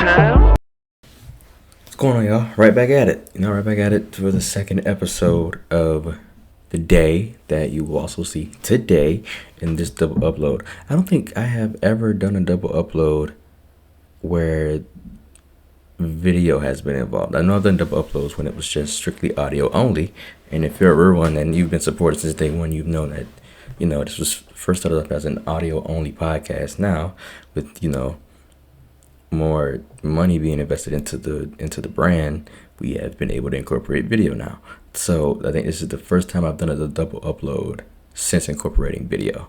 time. What's going on, y'all? Right back at it. Right back at it for the second episode of the day that you will also see today in this double upload. I don't think I have ever done a double upload where video has been involved. I know I've done double uploads when it was just strictly audio only. And if you're a real one and you've been supported since day one, you've known that, this was first started off as an audio only podcast. Now, with, more money being invested into the brand, we have been able to incorporate video now. So I think this is the first time I've done a double upload since incorporating video.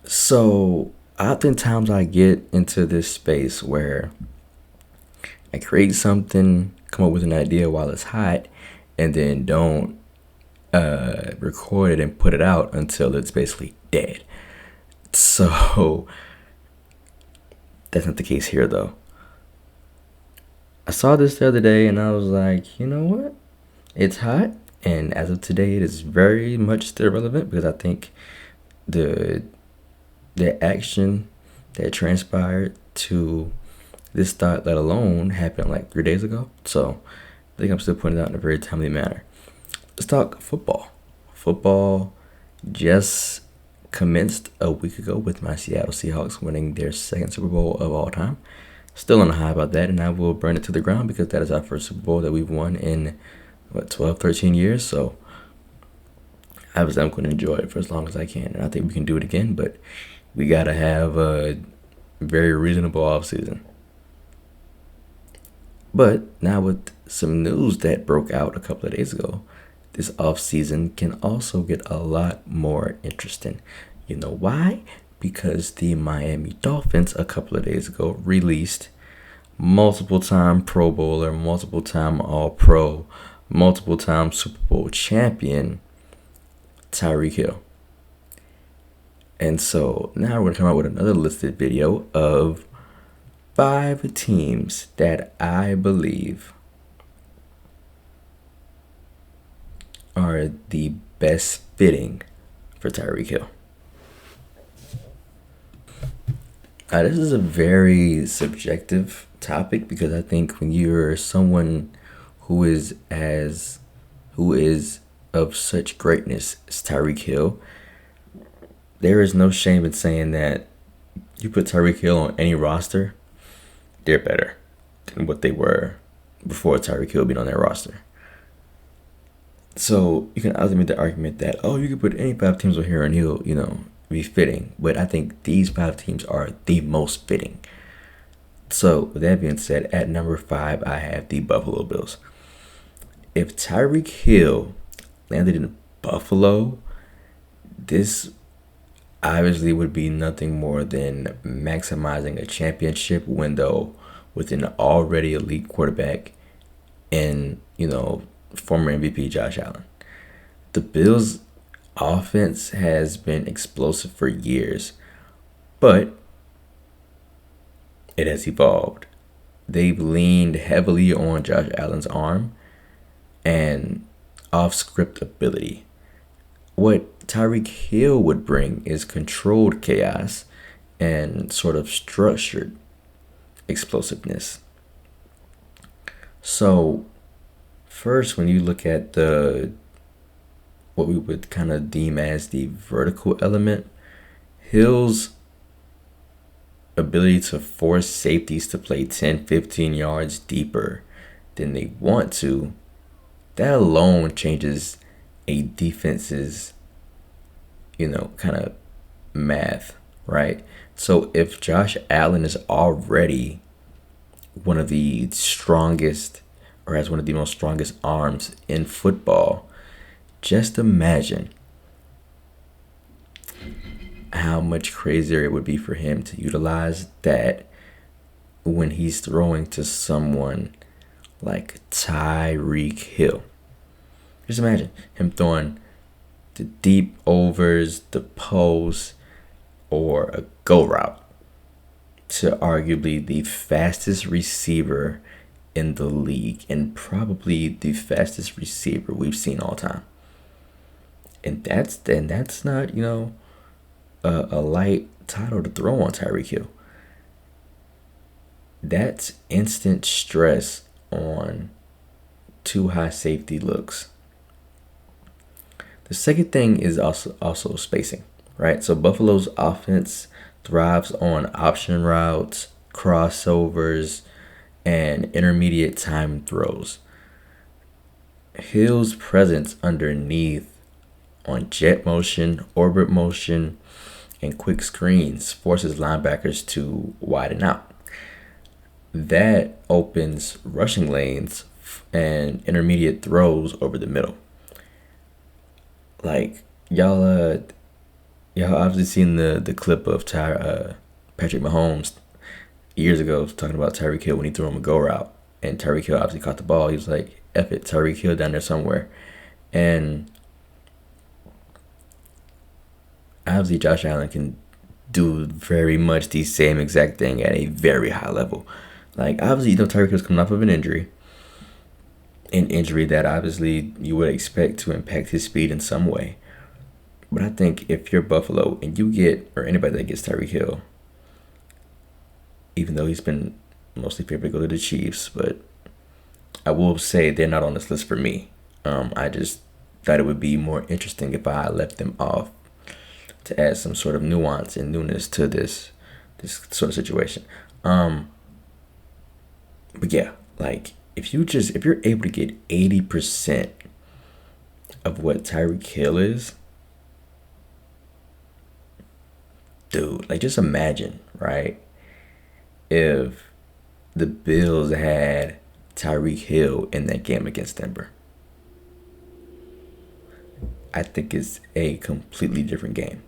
So oftentimes I get into this space where I create something, come up with an idea while it's hot, and then don't record it and put it out until it's basically dead. So that's not the case here, though. I saw this the other day and I was like, you know what? It's hot, and as of today, it is very much still relevant because I think the action that transpired to this thought, let alone, happened like 3 days ago. So I think I'm still putting it out in a very timely manner. Let's talk football. Football just commenced a week ago with my Seattle Seahawks winning their second Super Bowl of all time. Still on the high about that, and I will burn it to the ground because that is our first Super Bowl that we've won in 12, 13 years. So I'm going to enjoy it for as long as I can, and I think we can do it again, but we got to have a very reasonable offseason. But now with some news that broke out a couple of days ago, this offseason can also get a lot more interesting. You know why? Because the Miami Dolphins a couple of days ago released multiple-time Pro Bowler, multiple-time All-Pro, multiple-time Super Bowl champion, Tyreek Hill. And so now we're going to come out with another listed video of 5 teams that I believe are the best fitting for Tyreek Hill. This is a very subjective topic because I think when you're someone who is of such greatness as Tyreek Hill, there is no shame in saying that you put Tyreek Hill on any roster, they're better than what they were before Tyreek Hill being on their roster. So you can also make the argument that, you could put any 5 teams on here and he'll, be fitting. But I think these 5 teams are the most fitting. So with that being said, at number 5, I have the Buffalo Bills. If Tyreek Hill landed in Buffalo, this obviously would be nothing more than maximizing a championship window with an already elite quarterback and, former MVP Josh Allen. The Bills' offense has been explosive for years, but it has evolved. They've leaned heavily on Josh Allen's arm and off-script ability. What Tyreek Hill would bring is controlled chaos and sort of structured explosiveness. So first, when you look at what we would kind of deem as the vertical element, Hill's ability to force safeties to play 10, 15 yards deeper than they want to, that alone changes a defense's, kind of math, right? So if Josh Allen is already one of the strongest or has one of the most strongest arms in football, just imagine how much crazier it would be for him to utilize that when he's throwing to someone like Tyreek Hill. Just imagine him throwing the deep overs, the post, or a go route to arguably the fastest receiver in the league and probably the fastest receiver we've seen all time. And that's not, a light title to throw on Tyreek Hill. That's instant stress on two high safety looks. The second thing is also spacing, right? So Buffalo's offense thrives on option routes, crossovers, and intermediate time throws. Hill's presence underneath on jet motion, orbit motion, and quick screens forces linebackers to widen out. That opens rushing lanes and intermediate throws over the middle. Like y'all obviously seen the clip of Patrick Mahomes years ago talking about Tyreek Hill when he threw him a go route, and Tyreek Hill obviously caught the ball. He was like, "F it, Tyreek Hill down there somewhere," and obviously Josh Allen can do very much the same exact thing at a very high level. Like obviously, Tyreek Hill's coming off of an injury that obviously you would expect to impact his speed in some way. But I think if you're Buffalo and you get, or anybody that gets Tyreek Hill, even though he's been mostly favored to go to the Chiefs, but I will say they're not on this list for me. I just thought it would be more interesting if I left them off to add some sort of nuance and newness to this sort of situation. But yeah, like if you're able to get 80% of what Tyreek Hill is, dude, like just imagine, right? If the Bills had Tyreek Hill in that game against Denver. I think it's a completely different game.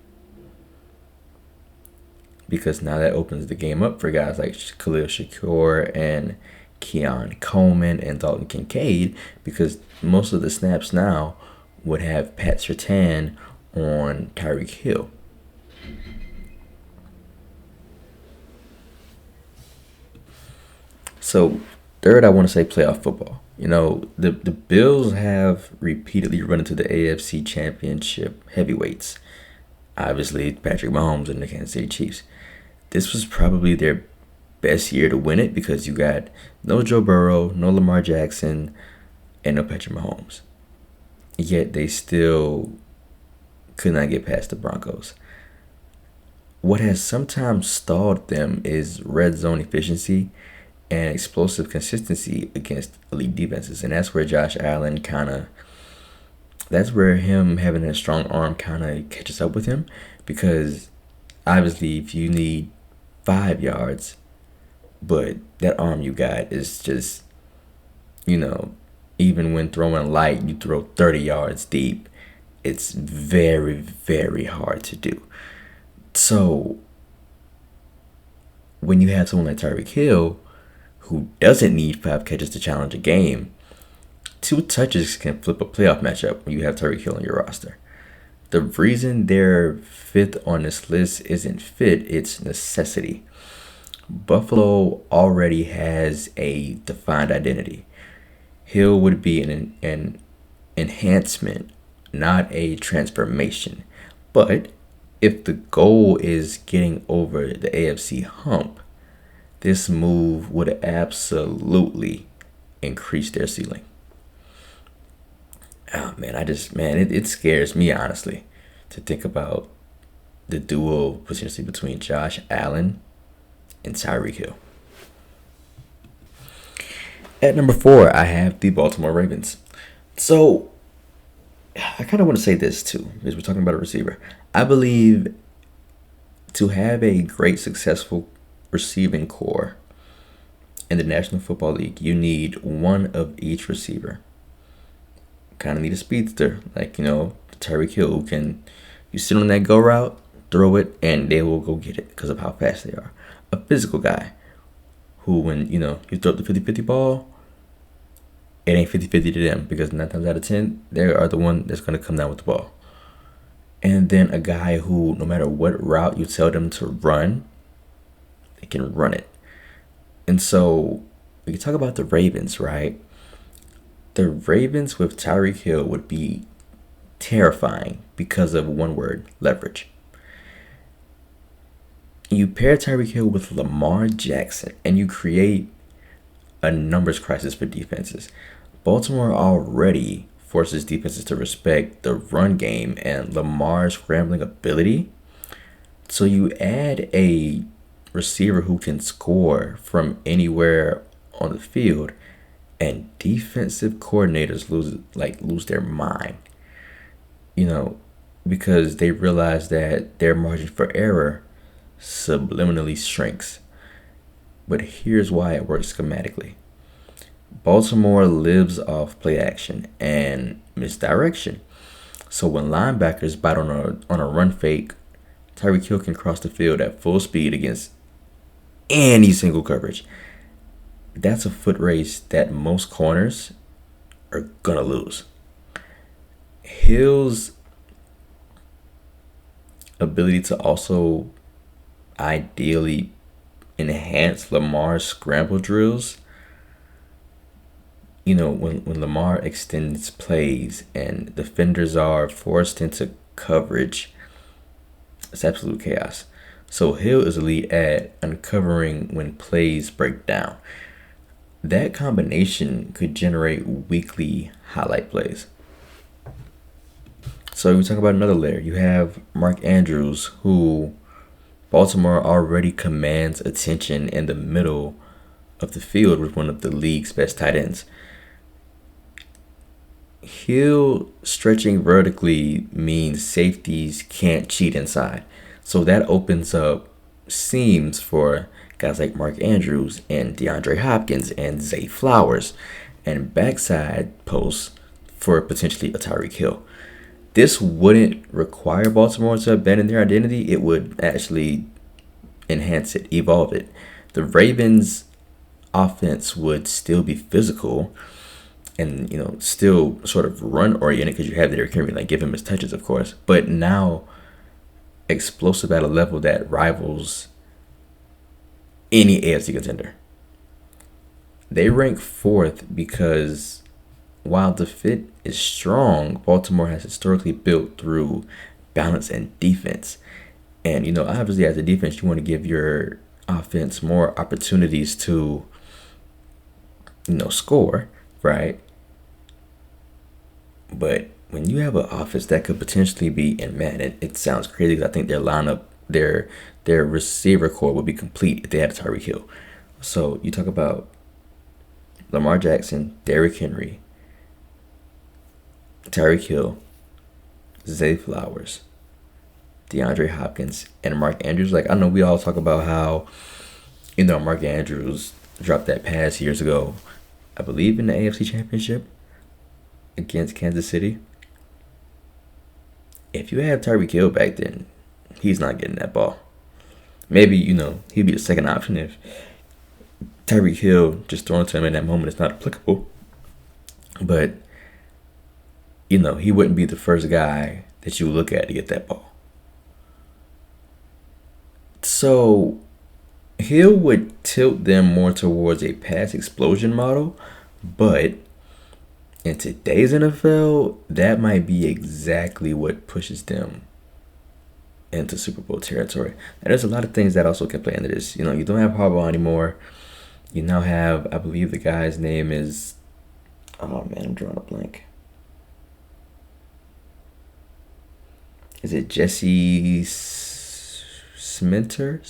Because now that opens the game up for guys like Khalil Shakur and Keon Coleman and Dalton Kincaid, because most of the snaps now would have Pat Surtain on Tyreek Hill. So third, I want to say playoff football. The Bills have repeatedly run into the AFC Championship heavyweights. Obviously, Patrick Mahomes and the Kansas City Chiefs. This was probably their best year to win it because you got no Joe Burrow, no Lamar Jackson, and no Patrick Mahomes. Yet they still could not get past the Broncos. What has sometimes stalled them is red zone efficiency and explosive consistency against elite defenses. And that's where Josh Allen that's where him having a strong arm kind of catches up with him, because obviously if you need 5 yards, but that arm you got is just, even when throwing light, you throw 30 yards deep. It's very, very hard to do. So when you have someone like Tyreek Hill, who doesn't need 5 catches to challenge a game, 2 touches can flip a playoff matchup when you have Tyreek Hill on your roster. The reason they're 5th on this list isn't fit, it's necessity. Buffalo already has a defined identity. Hill would be an enhancement, not a transformation. But if the goal is getting over the AFC hump, this move would absolutely increase their ceiling. Oh man, it scares me honestly to think about the duo potentially between Josh Allen and Tyreek Hill. At number 4, I have the Baltimore Ravens. So I kind of want to say this too, because we're talking about a receiver. I believe to have a great, successful receiving core in the National Football League, you need one of each receiver. Kind of need a speedster, like, Tyreek Hill, who can, you sit on that go route, throw it, and they will go get it because of how fast they are. A physical guy who, when, you throw the 50-50 ball, it ain't 50-50 to them, because 9 times out of 10, they are the one that's going to come down with the ball. And then a guy who, no matter what route you tell them to run, they can run it. And so we can talk about the Ravens, right? The Ravens with Tyreek Hill would be terrifying because of one word: leverage. You pair Tyreek Hill with Lamar Jackson, and you create a numbers crisis for defenses. Baltimore already forces defenses to respect the run game and Lamar's scrambling ability. So you add a receiver who can score from anywhere on the field, and defensive coordinators lose their mind. You know, because they realize that their margin for error subliminally shrinks. But here's why it works schematically. Baltimore lives off play action and misdirection. So when linebackers bite on a run fake, Tyreek Hill can cross the field at full speed against any single coverage. That's a foot race that most corners are gonna lose. Hill's ability to also ideally enhance Lamar's scramble drills. When Lamar extends plays and defenders are forced into coverage, it's absolute chaos. So Hill is elite at uncovering when plays break down. That combination could generate weekly highlight plays. So we talk about another layer. You have Mark Andrews, who Baltimore already commands attention in the middle of the field with one of the league's best tight ends. Hill stretching vertically means safeties can't cheat inside. So that opens up seams for guys like Mark Andrews and DeAndre Hopkins and Zay Flowers, and backside posts for potentially a Tyreek Hill. This wouldn't require Baltimore to abandon their identity. It would actually enhance it, evolve it. The Ravens' offense would still be physical and, still sort of run oriented because you have Derrick Henry, give him his touches, of course. But now explosive at a level that rivals any AFC contender. They rank fourth because while the fit is strong, Baltimore has historically built through balance and defense. And, obviously as a defense, you want to give your offense more opportunities to, score, right? But when you have an offense that could potentially be, and man, it sounds crazy because I think their lineup, their receiver core would be complete if they had a Tyreek Hill. So you talk about Lamar Jackson, Derrick Henry, Tyreek Hill, Zay Flowers, DeAndre Hopkins, and Mark Andrews. I know we all talk about how, Mark Andrews dropped that pass years ago, I believe in the AFC Championship against Kansas City. If you have Tyreek Hill back then, he's not getting that ball. Maybe, he'd be the second option if Tyreek Hill just throwing to him in that moment is not applicable. But, he wouldn't be the first guy that you look at to get that ball. So Hill would tilt them more towards a pass explosion model, but in today's NFL, that might be exactly what pushes them into Super Bowl territory. And there's a lot of things that also can play into this. You don't have Harbaugh anymore. You now have, I believe the guy's name is, oh man, I'm drawing a blank. Is it Jesse Center?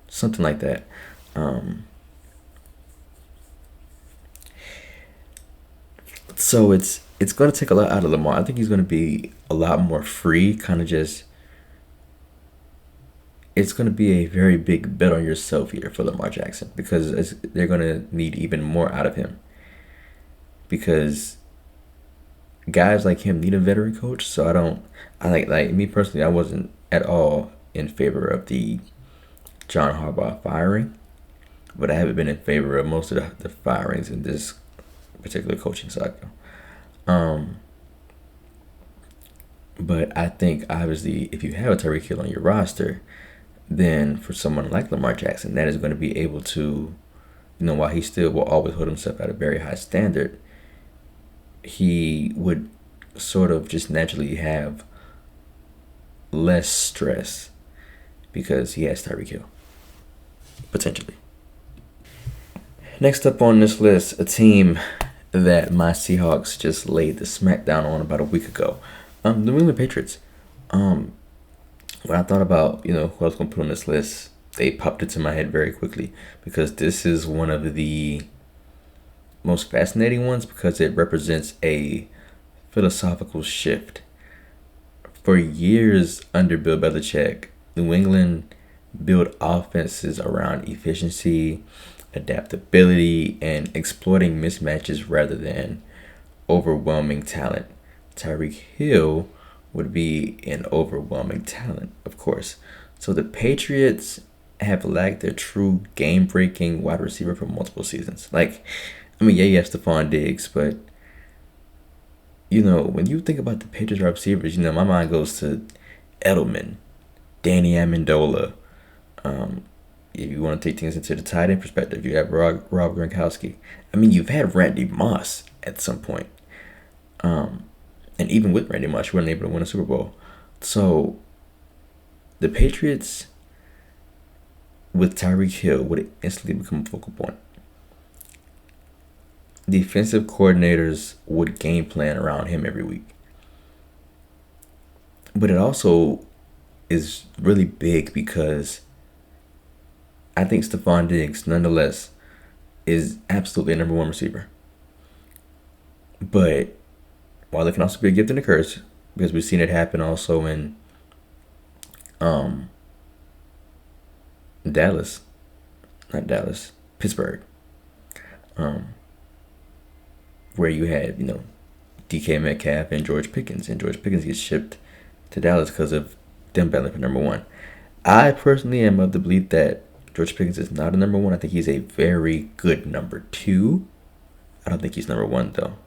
Something like that. So it's going to take a lot out of Lamar. I think he's going to be a lot more free, kind of just. It's going to be a very big bet on yourself here for Lamar Jackson because they're going to need even more out of him. Because guys like him need a veteran coach. So I like me personally, I wasn't at all in favor of the John Harbaugh firing, but I haven't been in favor of most of the firings in this particular coaching cycle. But I think obviously if you have a Tyreek Hill on your roster, then for someone like Lamar Jackson, that is going to be able to, while he still will always hold himself at a very high standard, he would sort of just naturally have less stress because he has Tyreek Hill, potentially. Next up on this list, a team that my Seahawks just laid the smackdown on about a week ago. The New England Patriots. When I thought about, who I was going to put on this list, they popped into my head very quickly because this is one of the most fascinating ones because it represents a philosophical shift. For years under Bill Belichick, New England built offenses around efficiency, adaptability, and exploiting mismatches rather than overwhelming talent. Tyreek Hill would be an overwhelming talent, of course. So the Patriots have lacked their true game-breaking wide receiver for multiple seasons. You have Stephon Diggs, but when you think about the Patriots wide receivers, my mind goes to Edelman, Danny Amendola. If you want to take things into the tight end perspective, you have Rob Gronkowski. You've had Randy Moss at some point. And even with Randy Moss, you weren't able to win a Super Bowl. So the Patriots with Tyreek Hill would instantly become a focal point. Defensive coordinators would game plan around him every week. But it also is really big because I think Stephon Diggs, nonetheless, is absolutely a number one receiver. But while it can also be a gift and a curse, because we've seen it happen also in Pittsburgh, where you had, DK Metcalf and George Pickens, and George Pickens gets shipped to Dallas because of them battling for number one. I personally am of the belief that George Pickens is not a number one. I think he's a very good number two. I don't think he's number one, though.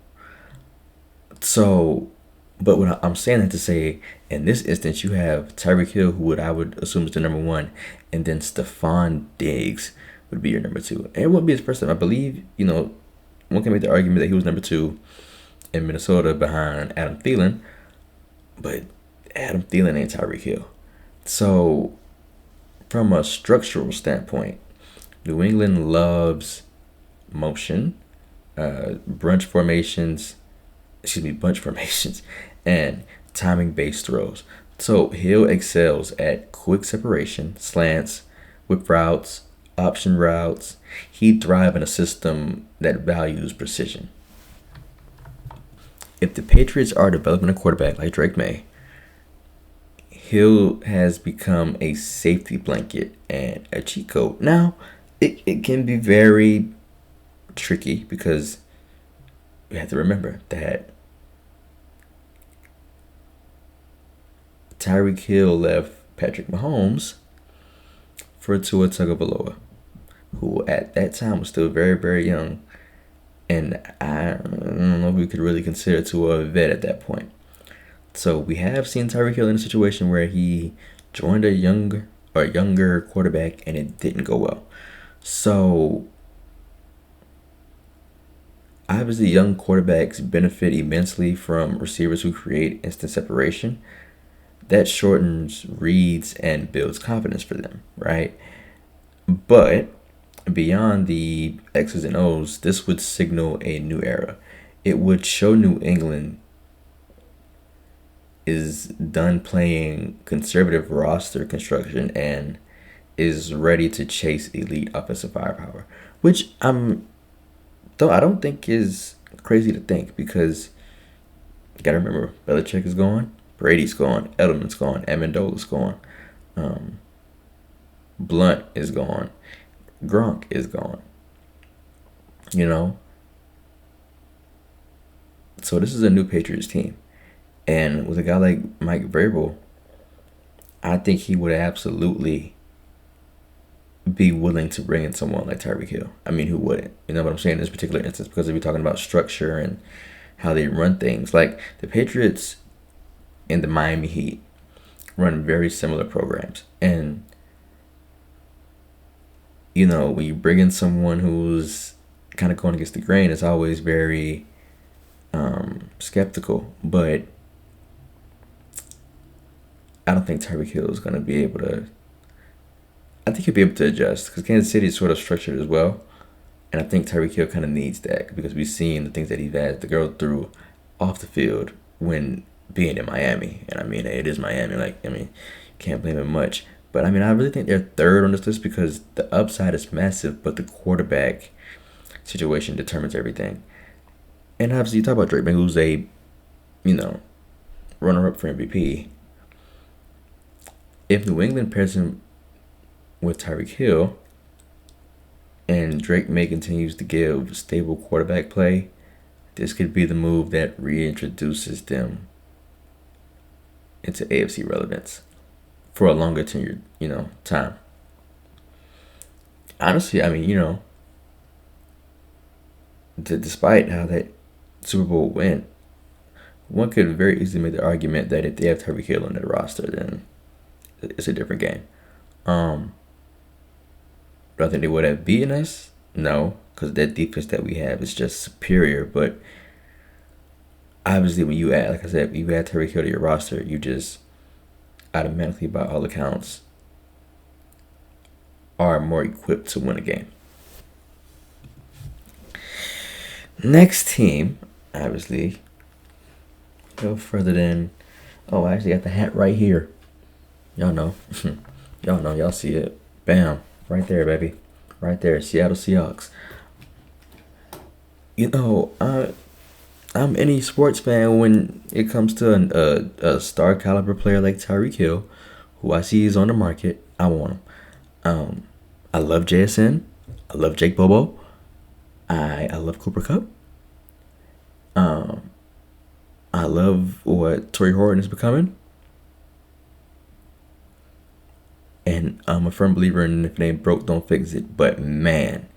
So, but what I'm saying that to say, in this instance, you have Tyreek Hill, who I would assume is the number one, and then Stephon Diggs would be your number two. And it wouldn't be his first time. I believe, one can make the argument that he was number two in Minnesota behind Adam Thielen, but Adam Thielen ain't Tyreek Hill. So, from a structural standpoint, New England loves motion, bunch formations, and timing-based throws. So Hill excels at quick separation, slants, whip routes, option routes. He thrives in a system that values precision. If the Patriots are developing a quarterback like Drake May, Hill has become a safety blanket and a cheat code. Now, it can be very tricky because you have to remember that Tyreek Hill left Patrick Mahomes for Tua Tagovailoa, who at that time was still very, very young. And I don't know if we could really consider Tua a vet at that point. So we have seen Tyreek Hill in a situation where he joined a younger quarterback and it didn't go well. So obviously young quarterbacks benefit immensely from receivers who create instant separation. That shortens reads and builds confidence for them, right? But beyond the X's and O's, this would signal a new era. It would show New England is done playing conservative roster construction and is ready to chase elite offensive firepower, which I don't think is crazy to think because you gotta remember Belichick is gone, Brady's gone, Edelman's gone, Amendola's gone, Blunt is gone, Gronk is gone. So this is a new Patriots team. And with a guy like Mike Vrabel, I think he would absolutely be willing to bring in someone like Tyreek Hill. Who wouldn't? You know what I'm saying in this particular instance? Because if you're talking about structure and how they run things, like the Patriots and the Miami Heat run very similar programs. And, when you bring in someone who's kind of going against the grain, it's always very skeptical. But I don't think Tyreek Hill is going to be able to I think he'll be able to adjust because Kansas City is sort of structured as well. And I think Tyreek Hill kind of needs that because we've seen the things that he's had to go through off the field when being in Miami. And I mean, it is Miami. Like, I mean, can't blame him much. But I mean, I really think they're third on this list because the upside is massive, but the quarterback situation determines everything. And obviously, you talk about Drake May, who's a, you know, runner up for MVP. If New England pairs him with Tyreek Hill and Drake May continues to give stable quarterback play, this could be the move that reintroduces them into AFC relevance for a longer tenure, time. Honestly, I mean, despite how that Super Bowl went, one could very easily make the argument that if they have Tyreek Hill on their roster, then it's a different game. Do I think they would have beaten us? No, because that defense that we have is just superior. But obviously, when you add, like I said, you add Tyreek Hill to your roster, you just automatically, by all accounts, are more equipped to win a game. Next team, obviously, go further than. Oh, I actually got the hat right here. Y'all know. Y'all know. Y'all see it. Bam. Right there, baby. Right there. Seattle Seahawks. I'm any sports fan when it comes to a star caliber player like Tyreek Hill, who I see is on the market. I want him. I love JSN. I love Jake Bobo. I love Cooper Cup. I love what Torrey Horton is becoming. And I'm a firm believer in if it ain't broke, don't fix it. But man,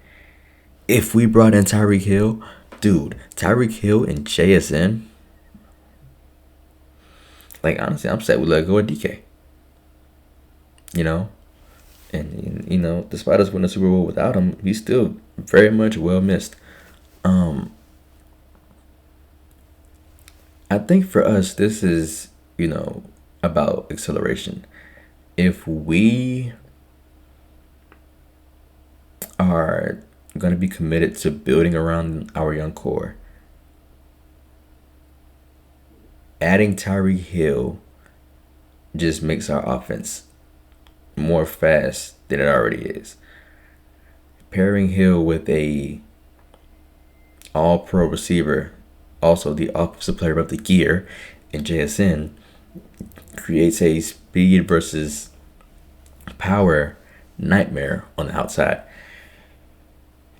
if we brought in Tyreek Hill, dude, Tyreek Hill and JSN, like honestly, I'm sad we let go of DK. And despite us winning the Super Bowl without him, he's still very much well missed. I think for us, this is, about acceleration. If we are going to be committed to building around our young core, adding Tyreek Hill just makes our offense more fast than it already is. Pairing Hill with a all-pro receiver, also the offensive player of the year in JSN, creates a speed versus power nightmare on the outside.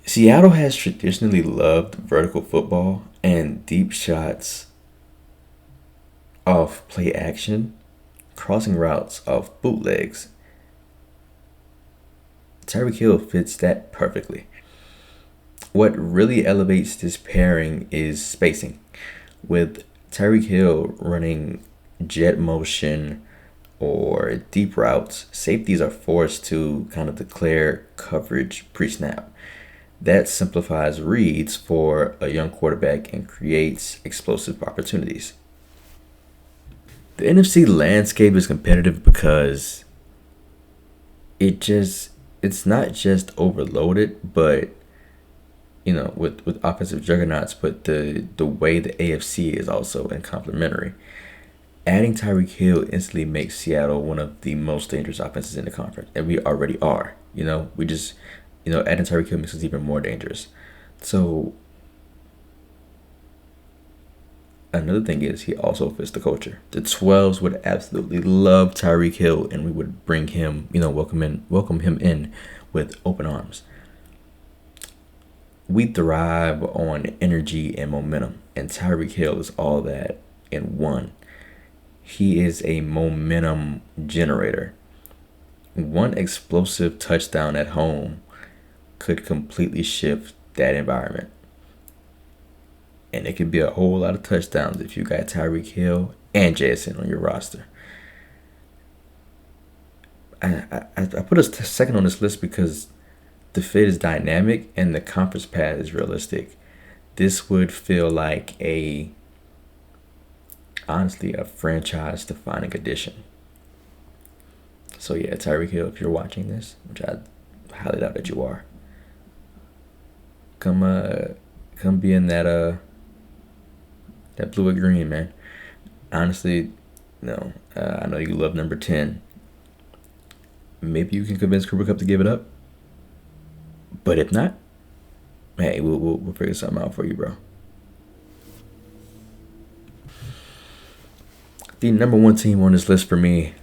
Seattle has traditionally loved vertical football and deep shots off play action, crossing routes off bootlegs. Tyreek Hill fits that perfectly. What really elevates this pairing is spacing. With Tyreek Hill running jet motion or deep routes, safeties are forced to kind of declare coverage pre-snap. That simplifies reads for a young quarterback and creates explosive opportunities. The NFC landscape is competitive because it's not just overloaded, but with offensive juggernauts, but the way the AFC is also complementary. Adding Tyreek Hill instantly makes Seattle one of the most dangerous offenses in the conference, and we already are. We just adding Tyreek Hill makes us even more dangerous. So another thing is he also fits the culture. The 12s would absolutely love Tyreek Hill, and we would bring him, welcome him in with open arms. We thrive on energy and momentum, and Tyreek Hill is all that in one. He is a momentum generator. One explosive touchdown at home could completely shift that environment. And it could be a whole lot of touchdowns if you got Tyreek Hill and JSN on your roster. I put us second on this list because the fit is dynamic and the conference path is realistic. This would feel like honestly, a franchise-defining addition. So yeah, Tyreek Hill, if you're watching this, which I highly doubt that you are, come be in that blue or green, man. Honestly, no. I know you love number 10. Maybe you can convince Cooper Cup to give it up. But if not, hey, we'll figure something out for you, bro. The number one team on this list for me,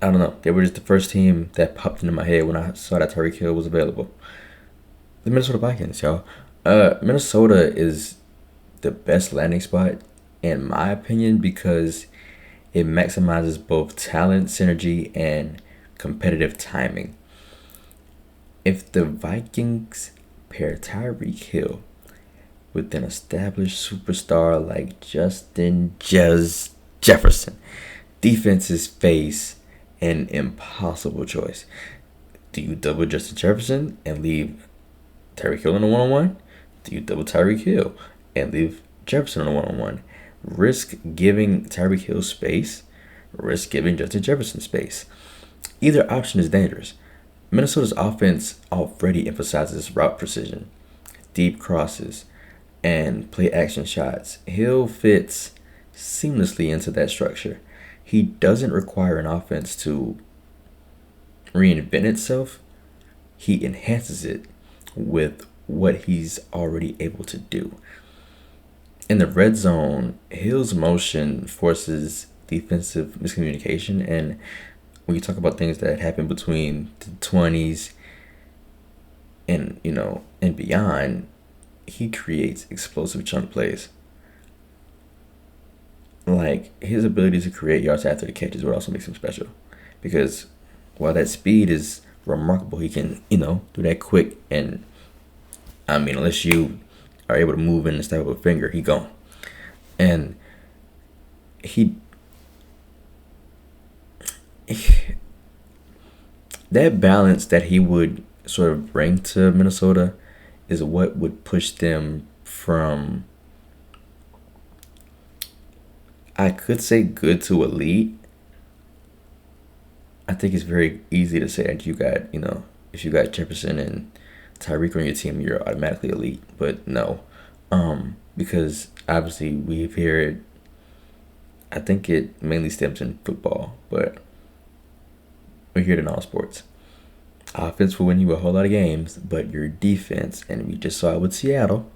I don't know. They were just the first team that popped into my head when I saw that Tyreek Hill was available. The Minnesota Vikings, y'all. Minnesota is the best landing spot, in my opinion, because it maximizes both talent, synergy, and competitive timing. If the Vikings pair Tyreek Hill with an established superstar like Justin Jefferson, defenses face an impossible choice. Do you double Justin Jefferson and leave Tyreek Hill in a one-on-one? Do you double Tyreek Hill and leave Jefferson in a one-on-one? Risk giving Tyreek Hill space, risk giving Justin Jefferson space. Either option is dangerous. Minnesota's offense already emphasizes route precision, deep crosses, and play action shots. Hill fits seamlessly into that structure. He doesn't require an offense to reinvent itself. He enhances it with what he's already able to do. In the red zone, Hill's motion forces defensive miscommunication, and when you talk about things that happen between the 20s and and beyond, he creates explosive chunk plays. Like, his ability to create yards after the catch is what also makes him special, because while that speed is remarkable, he can do that quick, and I mean, unless you are able to move in and step up a finger, he gone. And that balance that he would sort of bring to Minnesota is what would push them from, I could say, good to elite. I think it's very easy to say that if you got Jefferson and Tyreek on your team, you're automatically elite. But no, because obviously we've heard, I think it mainly stems in football, but we hear it in all sports. Offense will win you a whole lot of games, but your defense, and we just saw it with Seattle,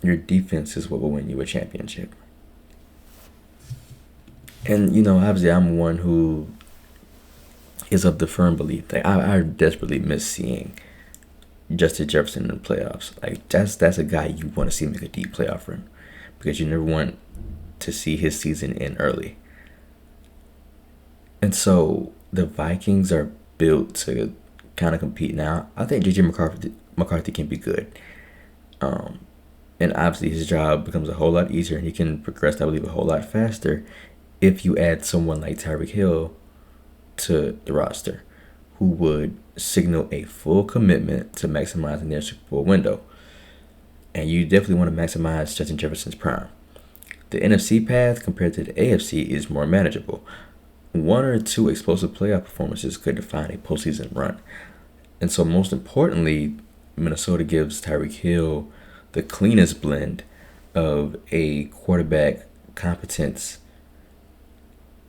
your defense is what will win you a championship. And, obviously I'm one who is of the firm belief that I desperately miss seeing Justin Jefferson in the playoffs. Like, that's a guy you want to see make a deep playoff run, because you never want to see his season end early. And so the Vikings are built to kind of compete now. I think J.J. McCarthy can be good. And obviously his job becomes a whole lot easier, and he can progress, I believe, a whole lot faster if you add someone like Tyreek Hill to the roster, who would signal a full commitment to maximizing their Super Bowl window. And you definitely want to maximize Justin Jefferson's prime. The NFC path compared to the AFC is more manageable. One or two explosive playoff performances could define a postseason run. And so, most importantly, Minnesota gives Tyreek Hill the cleanest blend of a quarterback competence,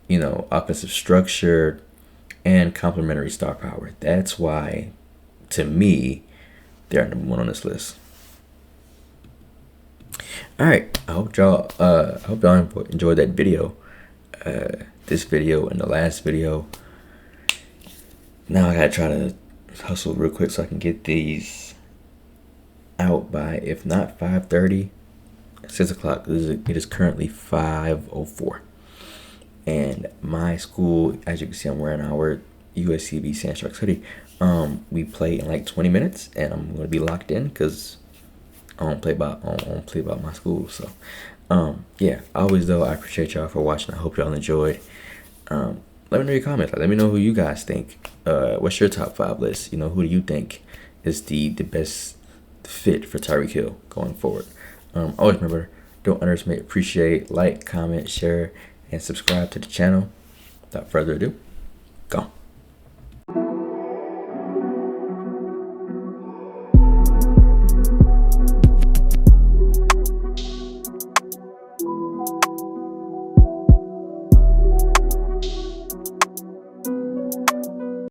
offensive structure, and complementary star power. That's why, to me, they're number one on this list. All right, I hope y'all enjoyed that video. This video and the last video. Now I gotta try to hustle real quick so I can get these out by, if not 5:30, 6 o'clock. It is currently 5:04. And my school, as you can see, I'm wearing our USCB Sandstrike hoodie. We play in like 20 minutes, and I'm gonna be locked in because I don't play about my school. So, yeah. Always though, I appreciate y'all for watching. I hope y'all enjoyed. Let me know your comments. Let me know who you guys think. What's your top 5 list? Who do you think is the best fit for Tyreek Hill going forward? Always remember, don't underestimate, appreciate, like, comment, share, and subscribe to the channel. Without further ado, go.